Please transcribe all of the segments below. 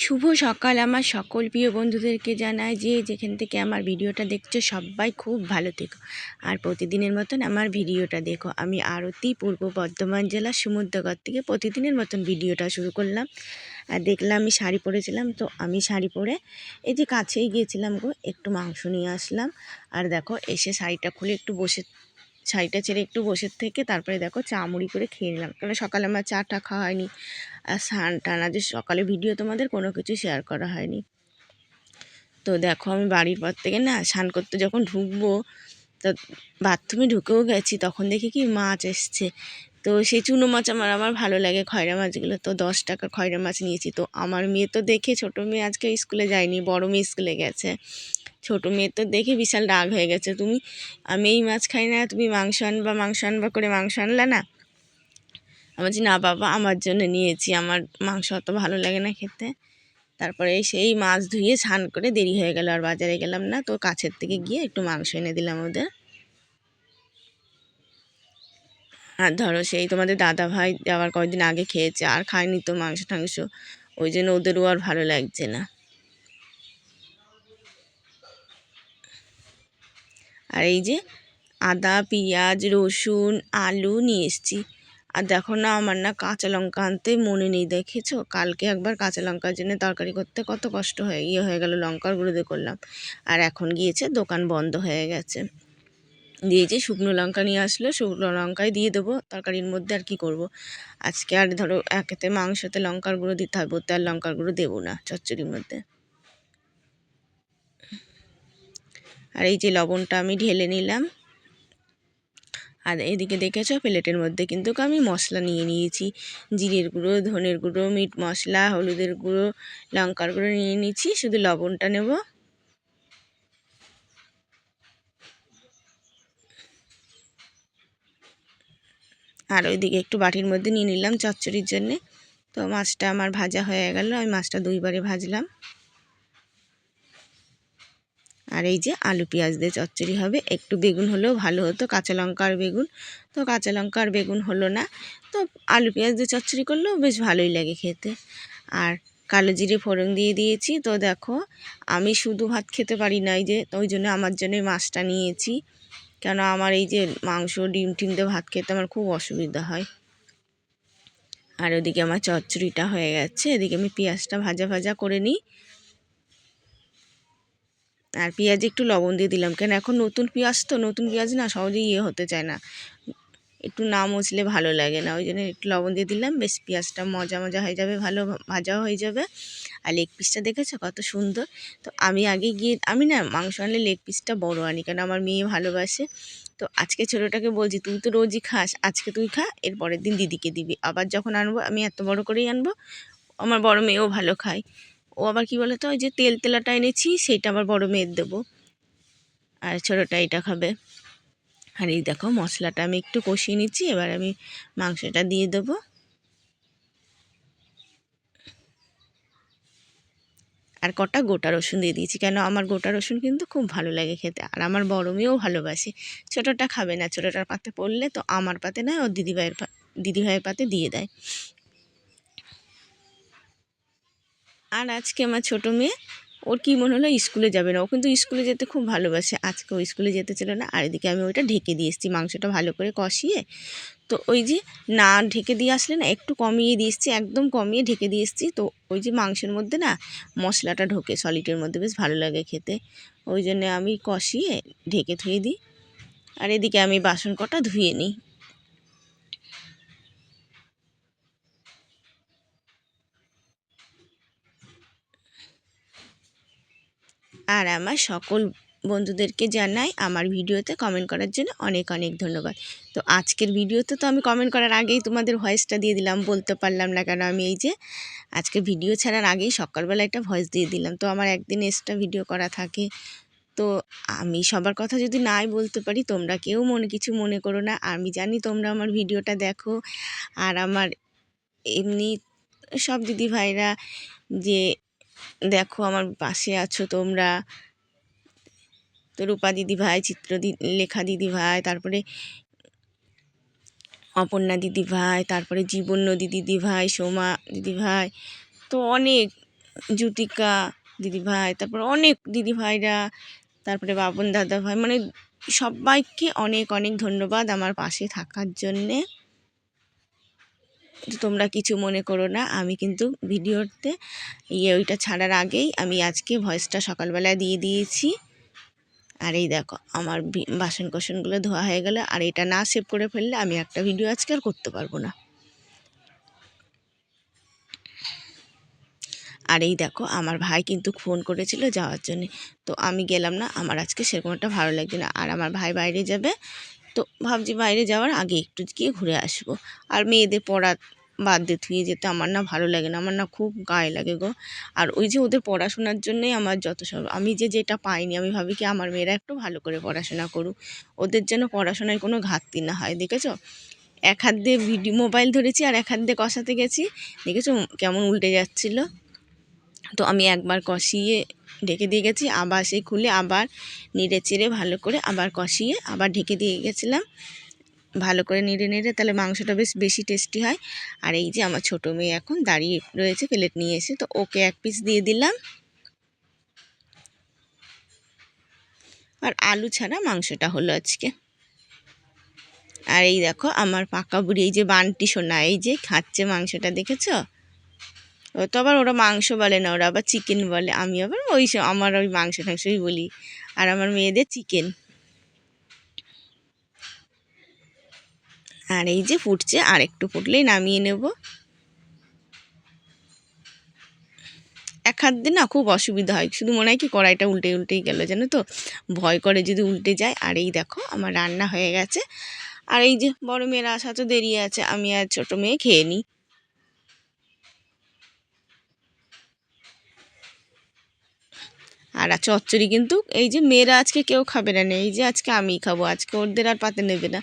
শুভ সকাল আমার সকল প্রিয় বন্ধুদেরকে জানাই যে যেখান থেকে আমার ভিডিওটা দেখছো সবাই খুব ভালো থেকো আর প্রতিদিনের মতন আমার ভিডিওটা দেখো। আমি আরতি পূর্ব বর্ধমান জেলার সমুদ্রগড় থেকে প্রতিদিনের মতন ভিডিওটা শুরু করলাম। আর দেখলাম আমি শাড়ি পরেছিলাম, তো আমি শাড়ি পরে এই যে কাছেই গিয়েছিলাম গো, একটু মাংস নিয়ে আসলাম। আর দেখো এসে শাড়িটা খুলে একটু বসে, শাড়িটা ছেড়ে একটু বসে থেকে তারপরে দেখো চা মুড়ি করে খেয়ে নিলাম, কারণ সকালে আমার চাটা খাওয়া হয়নি। আর স্নান টান আজ সকালে ভিডিও তোমাদের কোনো কিছু শেয়ার করা হয়নি। তো দেখো আমি বাড়ির পর থেকে না স্নান করতে যখন ঢুকবো, তা বাথরুমে ঢুকেও গেছি, তখন দেখি কি মাছ এসছে। তো সেই চুনো মাছ আমার ভালো লাগে, খয়রা মাছগুলো। তো 10 টাকার খয়রা মাছ নিয়েছি। তো আমার মেয়ে তো দেখে, ছোটো মেয়ে আজকে স্কুলে যায়নি, বড় মেয়ে স্কুলে গেছে। ছোটো মেয়ে তো দেখে বিশাল রাগ হয়ে গেছে, আমি এই মাছ খাই না, তুমি মাংস আনবা করে মাংস আনলা না। আমি বলছি না বাবা, আমার জন্য নিয়েছি, আমার মাংস অত ভালো লাগে না খেতে। তারপরে সেই মাছ ধুয়ে স্নান করে দেরি হয়ে গেল, আর বাজারে গেলাম না। তো কাছের থেকে গিয়ে একটু মাংস এনে দিলাম ওদের। আর ধরো সেই তোমাদের দাদা ভাই যাওয়ার কয়েকদিন আগে খেয়েছে, আর খায়নি তো মাংস টাংস, ওই জন্য ওদেরও আর ভালো লাগছে না। আর এই যে আদা পেঁয়াজ রসুন আলু নিয়ে এসেছি। আর দেখো না, আমার না কাঁচা লঙ্কা আনতে মনে নেই, দেখেছো? কালকে একবার কাঁচা লঙ্কার জন্য তরকারি করতে কত কষ্ট হয়ে গেল, লঙ্কার গুঁড়ো দিয়ে করলাম। আর এখন গিয়েছে, দোকান বন্ধ হয়ে গেছে। দিয়েছি শুকনো লঙ্কা নিয়ে আসলো, শুকনো লঙ্কাই দিয়ে দেবো তরকারির মধ্যে। আর কি করব আজকে, আর ধরো একেতে মাংসতে লঙ্কার গুঁড়ো দিতে হবে, ওতে আর লঙ্কার গুঁড়ো দেবো না চচ্চড়ির মধ্যে। আর এই যে লবণটা আমি ঢেলে নিলাম। আর এদিকে দেখেছো প্লেটের মধ্যে কিন্তু আমি মশলা নিয়ে নিয়েছি, জিরের গুঁড়ো, ধনের গুঁড়ো, মিট মশলা, হলুদের গুঁড়ো, লঙ্কার গুঁড়ো নিয়ে নিয়েছি, শুধু লবণটা নেব। আর ওইদিকে একটু বাটির মধ্যে নিয়ে নিলাম চচ্চড়ির জন্যে। তো মাছটা আমার ভাজা হয়ে গেল, আমি মাছটা 2বারে ভাজলাম। আর এই যে আলু পেঁয়াজ দিয়ে চচ্চড়ি হবে, একটু বেগুন হলেও ভালো হতো, কাঁচা লঙ্কা আর বেগুন। তো কাঁচা লঙ্কা আর বেগুন হলো না, তো আলু পেঁয়াজ দিয়ে চচ্চড়ি করলেও বেশ ভালোই লাগে খেতে। আর কালো জিরে ফোড়ন দিয়ে দিয়েছি। তো দেখো আমি শুধু ভাত খেতে পারি না, এই যে ওই জন্য আমার জন্য মাছটা নিয়েছি, কেন আমার এই যে মাংস ডিম টিম দিয়ে ভাত খেতে আমার খুব অসুবিধা হয়। আর ওদিকে আমার চচ্চড়িটা হয়ে গেছে, এদিকে আমি পেঁয়াজটা ভাজা ভাজা করে নিই। আর পেঁয়াজে একটু লবণ দিয়ে দিলাম, কেন এখন নতুন পেঁয়াজ, তো নতুন পেঁয়াজ না সহজেই হতে চায় না, একটু না মুছলে ভালো লাগে না, ওই জন্য একটু লবণ দিয়ে দিলাম। বেশ পেঁয়াজটা মজা মজা হয়ে যাবে, ভালো ভাজাও হয়ে যাবে। আর লেগ পিসটা দেখেছো কত সুন্দর। তো আমি আগে গিয়ে, আমি না মাংস আনলে লেগ পিসটা বড় আনি, কেন আমার মেয়ে ভালোবাসে। তো আজকে ছোটোটাকে বলছি তুই তো রোজই খাস, আজকে তুই খা, এর পরের দিন দিদিকে দিবি। আবার যখন আনবো আমি এত বড় করেই আনবো। আমার বড় মেয়েও ভালো খায়। ও আবার কি বলে তো, ওই যে তেলাটা এনেছি সেইটা আবার বড় মেয়ের দেবো, আর ছোটোটা এটা খাবে। আর এই দেখো মশলাটা আমি একটু কষিয়ে নিচ্ছি, এবার আমি মাংসটা দিয়ে দেবো। আর কটা গোটা রসুন দিয়ে দিয়েছি, কেন আমার গোটা রসুন কিন্তু খুব ভালো লাগে খেতে, আর আমার বড় মেয়েও ভালোবাসে। ছোটোটা খাবে না, ছোটোটার পাতে পড়লে তো আমার পাতে নয়, ওর দিদিভাইয়ের পাতে দিয়ে দেয়। আর আজকে আমার ছোটো মেয়ে, ওর কি মনে হলো স্কুলে যাবে না, ও কিন্তু স্কুলে যেতে খুব ভালোবাসে, আজকে ও স্কুলে যেতে ছিল না। আর এদিকে আমি ওইটা ঢেকে দিয়ে এসেছি, মাংসটা ভালো করে কষিয়ে। তো ওই যে না ঢেকে দিয়ে আসলে না, একটু কমিয়ে দিয়ে এসেছি, একদম কমিয়ে ঢেকে দিয়ে এসেছি। তো ওই যে মাংসের মধ্যে না মশলাটা ঢোকে সলিডের মধ্যে, বেশ ভালো লাগে খেতে, ওই জন্য আমি কষিয়ে ঢেকে ধুয়ে দিই। আর এদিকে আমি বাসন কটা ধুয়ে নিই। আর আমার সকল বন্ধুদেরকে জানাই আমার ভিডিওতে কমেন্ট করার জন্য অনেক অনেক ধন্যবাদ। তো আজকের ভিডিওতে তো আমি কমেন্ট করার আগেই তোমাদের ভয়েসটা দিয়ে দিলাম, বলতে পারলাম না, কেন আমি এই যে আজকে ভিডিও ছাড়ার আগেই সকালবেলা একটা ভয়েস দিয়ে দিলাম। তো আমার একদিন এক্সট্রা ভিডিও করা থাকে, তো আমি সবার কথা যদি নাই বলতে পারি, তোমরা কেউ কিছু মনে করো না। আমি জানি তোমরা আমার ভিডিওটা দেখো, আর আমার এমনি সব দিদিভাইরা যে দেখো আমার পাশে আছো তোমরা। তো রূপা দিদিভাই, লেখা দিদিভাই, তারপরে অপর্ণা দিদিভাই, তারপরে জীবন নদী দিদিভাই, সোমা দিদিভাই, তো অনেক জ্যোতিকা দিদিভাই, তারপর অনেক দিদিভাইরা, তারপরে বাবন দাদা ভাই, মানে সবাইকে অনেক অনেক ধন্যবাদ আমার পাশে থাকার জন্যে। তোমরা কিছু মনে করো না, আমি কিন্তু ভিডিওতে ওইটা ছাড়ার আগেই আমি আজকে ভয়েসটা সকালবেলা দিয়ে দিয়েছি। আর এই দেখো আমার বাসন কোসনগুলো ধোয়া হয়ে গেল, আর এটা না সেভ করে ফেললে আমি একটা ভিডিও আজকে আর করতে পারবো না। আর এই দেখো আমার ভাই কিন্তু ফোন করেছিল যাওয়ার জন্যে, তো আমি গেলাম না, আমার আজকে সেরকম একটা ভালো লাগছে না। আর আমার ভাই বাইরে যাবে, তো ভাবছি বাইরে যাওয়ার আগে একটু গিয়ে ঘুরে আসবো। আর মেয়েদের পড়া বাদ দিয়ে থুয়ে যেতে আমার না ভালো লাগে না, আমার না খুব গায়ে লাগে গো। আর ওই যে ওদের পড়াশোনার জন্যই আমার যত সব, আমি যেটা পাইনি, আমি ভাবি কি আমার মেয়েরা একটু ভালো করে পড়াশোনা করুক, ওদের যেন পড়াশোনায় কোনো ঘাটতি না হয়। দেখেছো, এক হাত দিয়ে মোবাইল ধরেছি আর এক হাত দিয়ে কষাতে গেছি, দেখেছো কেমন উল্টে যাচ্ছিলো। তো আমি একবার কষিয়ে ঢেকে দিয়ে গেছি, আবার সেই খুলে আবার নেড়ে চেড়ে ভালো করে আবার কষিয়ে আবার ঢেকে দিয়ে গেছিলাম, ভালো করে নেড়ে নেড়ে, তাহলে মাংসটা বেশ বেশি টেস্টি হয়। আর এই যে আমার ছোটো মেয়ে এখন দাঁড়িয়ে রয়েছে প্লেট নিয়ে এসে, তো ওকে এক পিস দিয়ে দিলাম। আর আলু ছাড়া মাংসটা হলো আজকে। আর এই দেখো আমার পাকা বুড়ি, এই যে বান্টি সোনা, এই যে খাচ্ছে মাংসটা, দেখেছো। ও তো আবার ওরা মাংস বলে না, ওরা আবার চিকেন বলে, আমি আবার আমার ওই মাংস টাংসই বলি। আর আমার মেয়েদের চিকেন। আর এই যে ফুটছে, আর একটু ফুটলেই নামিয়ে নেব। এক হাত দিয়ে না খুব অসুবিধা হয়, শুধু মনে হয় কি কড়াইটা উল্টেই গেল, জানো তো, ভয় করে যদি উল্টে যায়। আর এই দেখো আমার রান্না হয়ে গেছে। আর এই যে বড় মেয়ের আসা তো দেরি আছে, আমি আর ছোটো মেয়ে খেয়ে নিই। আর চচ্চড়ি কিন্তু এই যে মেয়েরা আজকে কেউ খাবে না, এই যে আজকে আমিই খাবো, আজকে ওদের আর পাতে নেবে না,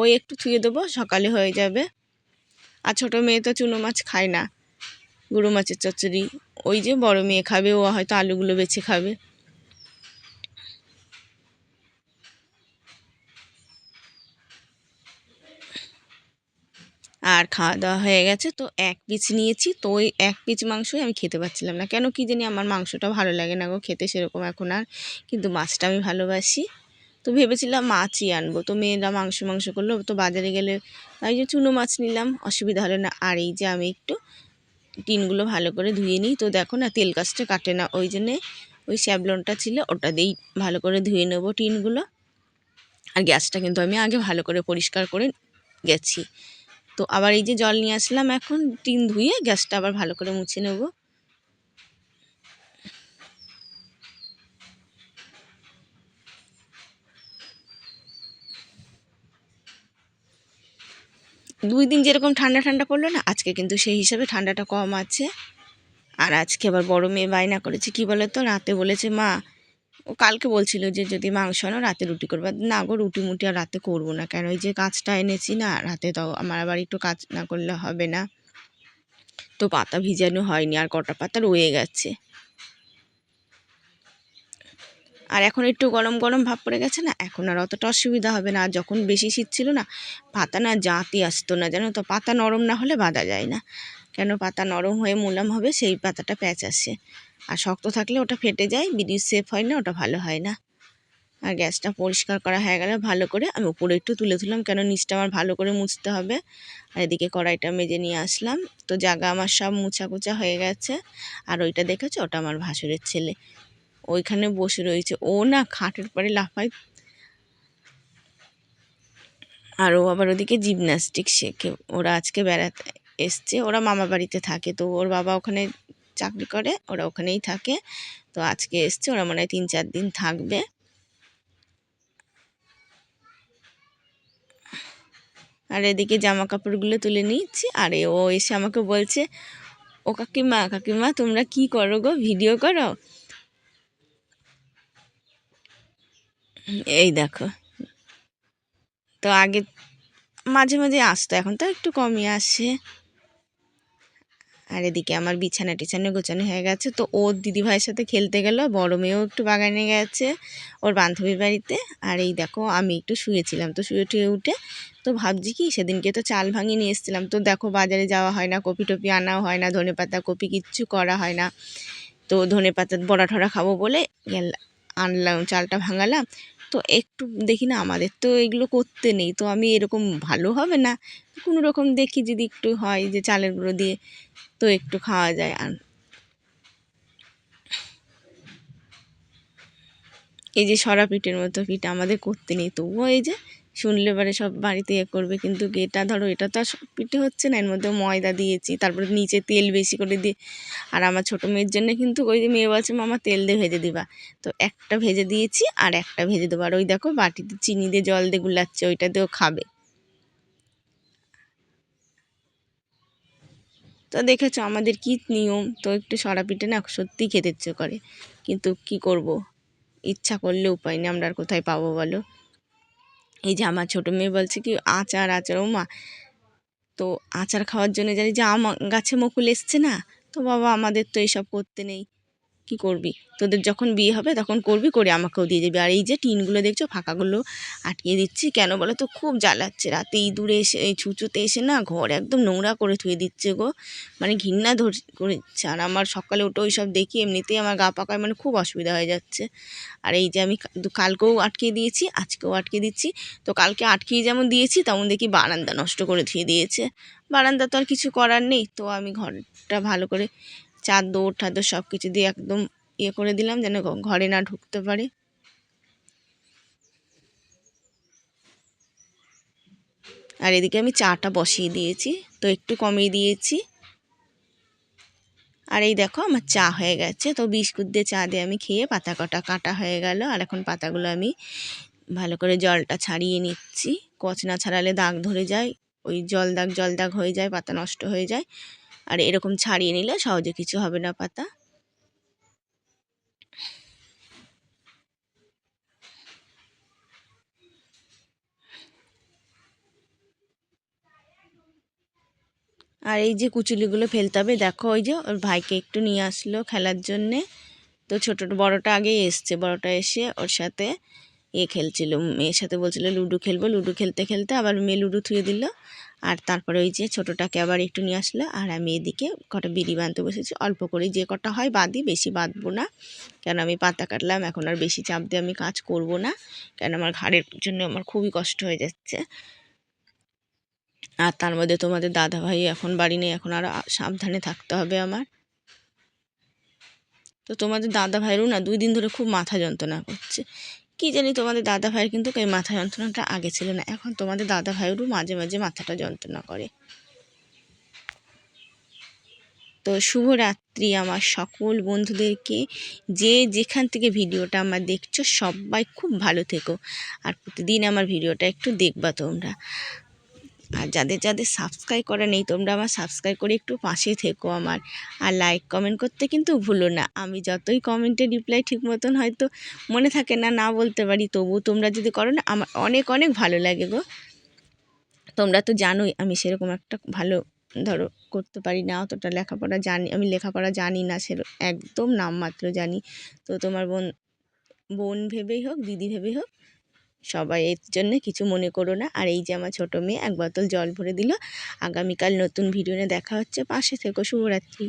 ওই একটু থুয়ে দেবো, সকালে হয়ে যাবে। আর ছোটো মেয়ে তো চুনো মাছ খায় না, গুঁড়ো মাছের চচ্চড়ি ওই যে বড় মেয়ে খাবে, ও হয়তো আলুগুলো বেছে খাবে। আর খাওয়া দাওয়া হয়ে গেছে, তো এক পিস নিয়েছি, তো ওই এক পিস মাংসই আমি খেতে পারছিলাম না, কেন কি জানি আমার মাংসটা ভালো লাগে না গো খেতে সেরকম এখন আর, কিন্তু মাছটা আমি ভালোবাসি। তো ভেবেছিলাম মাছই আনবো, তো মেয়েরা মাংস মাংস করলো, তো বাজারে গেলে তাই যে চুনো মাছ নিলাম, অসুবিধা হলো না। আর এই যে আমি একটু টিনগুলো ভালো করে ধুয়ে নিই, তো দেখো না তেল কাজটা কাটে না, ওই জন্যে ওই স্যাভলনটা ছিল ওটা দিয়েই ভালো করে ধুয়ে নেবো টিনগুলো। আর গ্যাসটা কিন্তু আমি আগে ভালো করে পরিষ্কার করে গেছি। তো আবার এই যে জল নিয়ে আসলাম, এখন টিন ধুয়ে গ্যাসটা আবার ভালো করে মুছে নেব। দুই দিন যেরকম ঠান্ডা ঠান্ডা পড়লো না, আজকে কিন্তু সেই হিসাবে ঠান্ডাটা কম আছে। আর আজকে আবার বড় মেয়ে বায়না করেছে, কি বলে তো, রাতে বলেছে মা, ও কালকে বলছিল যে যদি মাংস আনো রাতে রুটি করবো, না গো রুটি মুটি আর রাতে করবো না, কেন ওই যে কাজটা এনেছি না রাতে, তো আমার আবার একটু কাজ না করলে হবে না। তো পাতা ভিজানো হয়নি, আর কটা পাতা রয়ে গেছে। আর এখন একটু গরম গরম ভাব পড়ে গেছে না, এখন আর অতটা অসুবিধা হবে না। আর যখন বেশি শীত ছিল না, পাতা না জাঁতি আসতো না, জানো তো, পাতা নরম না হলে বাঁধা যায় না, কেন পাতা নরম হয়ে মুলাম হবে সেই পাতাটা প্যাঁচ আসে, আর শক্ত থাকলে ওটা ফেটে যায়, ভিডিও সেফ হয় না, ওটা ভালো হয় না। আর গ্যাসটা পরিষ্কার করা হয়ে গেলে ভালো করে আমি উপরে একটু তুলে তুললাম, কেন নিচটা আমার ভালো করে মুছতে হবে। আর এদিকে কড়াইটা মেজে নিয়ে আসলাম, তো জায়গা আমার সব মুছা কুচা হয়ে গেছে। আর ওইটা দেখেছো, ওটা আমার ভাসুরের ছেলে, ওইখানে বসে রয়েছে, ও না খাটের পরে লাফায়। আর ও আবার ওদিকে জিমন্যাস্টিক শেখে, ওরা আজকে বেড়াতে এসছে, ওরা মামা বাড়িতে থাকে, তো ওর বাবা ওখানে চাকরি করে, ওরা ওখানেই থাকে, তো আজকে এসছে, ওরা মনে হয় 3-4 দিন থাকবে। আর এদিকে জামা কাপড়গুলো তুলে নিচ্ছি, আর ও এসে আমাকে বলছে, ও কাকিমা কাকিমা তোমরা কি করো গো, ভিডিও করো। এই দেখো, তো আগে মাঝে মাঝে আসতো, এখন তো একটু কমই আসে। আর এদিকে আমার বিছানা টিছানা গোছানো হয়ে গেছে। তো ওর দিদিভাইয়ের সাথে খেলতে গেল, বড় মেয়েও একটু বাগানে গেছে ওর বান্ধবীর বাড়িতে। আর এই দেখো আমি একটু শুয়েছিলাম, তো শুয়ে টুয়ে উঠে তো ভাবছি কি সেদিনকে তো চাল ভাঙিয়ে নিয়ে এসেছিলাম, তো দেখো বাজারে যাওয়া হয় না, কপি টপি আনাও হয় না, ধনেপাতা কপি কিচ্ছু করা হয় না। তো ধনেপাতার বড়া ঠড়া খাবো বলে আনলাম, চালটা ভাঙালাম। তো একটু দেখি না আমাদের তো এগুলো করতে নেই, তো আমি এরকম ভালো হবে না, কোনো রকম দেখি যদি একটু হয় যে চালের গুঁড়ো দিয়ে তো একটু খাওয়া যায়। আর এই যে সরা পিঠের মতো পিঠা আমাদের করতে নেই, তবুও এই যে শুনলে পরে সব বাড়িতে করবে, কিন্তু এটা ধরো এটা তো আর সব পিঠে হচ্ছে না, এর মধ্যে ময়দা দিয়েছি, তারপরে নিচে তেল বেশি করে দিয়ে। আর আমার ছোটো মেয়ের জন্য কিন্তু ওই যে মেয়ে বলছে মামা তেল দিয়ে ভেজে দিবা, তো একটা ভেজে দিয়েছি আর একটা ভেজে দেবো। আর ওই দেখো বাটিতে চিনি দিয়ে জল দিয়ে গুলাচ্ছে, ওইটা দিয়েও খাবে। তো দেখেছো আমাদের কী নিয়ম। তো একটু সরা পিঠে না সত্যিই খেতে ইচ্ছে করে, কিন্তু কি করব, ইচ্ছা করলে উপায় নেই, আমরা আর কোথায় পাবো বলো। এই যে আমার ছোটো মেয়ে বলছে কি আচার আচার, ও মা, তো আচার খাওয়ার জন্য জানি যে গাছে মুকুল এসছে না, তো বাবা আমাদের তো এইসব করতে নেই, কি করবি, তোদের যখন বিয়ে হবে তখন করবি, করে আমাকেও দিয়ে দিবি। আর এই যে টিনগুলো দেখছো ফাঁকাগুলো আটকিয়ে দিচ্ছি কেন বলো তো, খুব জ্বালাচ্ছে, রাতে ইঁদুরে এসে এই ছুঁচোতে এসে না ঘর একদম নোংরা করে ধুয়ে দিচ্ছে গো, মানে ঘৃণা করেছে। আর আমার সকালে উঠে ওই সব দেখি এমনিতেই আমার গা পাকায়, মানে খুব অসুবিধা হয়ে যাচ্ছে। আর এই যে আমি কালকেও আটকে দিয়েছি, আজকেও আটকে দিচ্ছি। তো কালকে আটকিয়ে যেমন দিয়েছি তেমন দেখি বারান্দা নষ্ট করে ধুয়ে দিয়েছে। বারান্দা তো আর কিছু করার নেই, তো আমি ঘরটা ভালো করে চাদর টাদর সব কিছু দিয়ে একদম করে দিলাম যেন ঘরে না ঢুকতে পারে। আর এদিকে আমি চাটা বসিয়ে দিয়েছি, তো একটু কমিয়ে দিয়েছি। আর এই দেখো আমার চা হয়ে গেছে, তো বিস্কুট দিয়ে চা দিয়ে আমি খেয়ে পাতা কটা কাটা হয়ে গেল। আর এখন পাতাগুলো আমি ভালো করে জলটা ছাড়িয়ে নিচ্ছি, কচ না ছাড়ালে দাগ ধরে যায়, ওই জল দাগ হয়ে যায়, পাতা নষ্ট হয়ে যায়। আর এরকম ছাড়িয়ে নিলে সহজে কিছু হবে না পাতা। আর এই যে কুচুলিগুলো ফেলতে হবে, দেখো ওই যে ওর ভাইকে একটু নিয়ে আসলো খেলার জন্যে, তো বড়টা আগেই এসছে, বড়টা এসে ওর সাথে খেলছিল, মেয়ের সাথে বলছিল লুডো খেলবো, লুডো খেলতে খেলতে আবার মেয়ে লুডো থুয়ে দিল। আর তারপরে ওই যে ছোটোটাকে আবার একটু নিয়ে আসলো। আর আমি এদিকে কটা বিড়ি বাঁধতে বসেছি, অল্প করে যে কটা হয় বাঁধি, বেশি বাঁধবো না, কেন আমি পাতা কাটলাম, এখন আর বেশি চাপ দিয়ে আমি কাজ করব না, কেন আমার ঘাড়ের জন্য আমার খুবই কষ্ট হয়ে যাচ্ছে। আর তার মধ্যে তোমাদের দাদাভাই এখন বাড়ি নেই, এখন আরও সাবধানে থাকতে হবে আমার। তো তোমাদের দাদাভাইয়েরও না 2 দিন ধরে খুব মাথা যন্ত্রণা করছে, কি জানি তোমাদের দাদাভাইয়ের কিন্তু এই মাথা যন্ত্রণাটা আগে ছিল না, এখন তোমাদের দাদাভাইয়েরও মাঝে মাঝে মাথাটা যন্ত্রণা করে। তো শুভরাত্রি আমার সকল বন্ধুদেরকে, যে যেখান থেকে ভিডিওটা আমার দেখছো সবাই খুব ভালো থেকো। আর প্রতিদিন আমার ভিডিওটা একটু দেখবা তোমরা। আর যাদের যাদের সাবস্ক্রাইব করা নেই তোমরা আমার সাবস্ক্রাইব করে একটু পাশে থেকো আমার। আর লাইক কমেন্ট করতে কিন্তু ভুলো না, আমি যতই কমেন্টে রিপ্লাই ঠিক মতন হয়তো মনে থাকে না, না বলতে পারি, তবু তোমরা যদি করো না আমার অনেক অনেক ভালো লাগে গো। তোমরা তো জানোই আমি সেরকম একটা ভালো ধরো করতে পারি না, অতটা লেখাপড়া জানি, আমি লেখাপড়া জানি না, একদম নামমাত্র জানি। তো তোমার বোন ভেবেই হোক, দিদি ভেবেই হোক, সবাই এর জন্য কিছু মনে করো না। আর এই যে আমার ছোটো মেয়ে 1 বোতল জল ভরে দিল। আগামীকাল নতুন ভিডিও নিয়ে দেখা হচ্ছে, পাশে থেকো। শুভরাত্রি।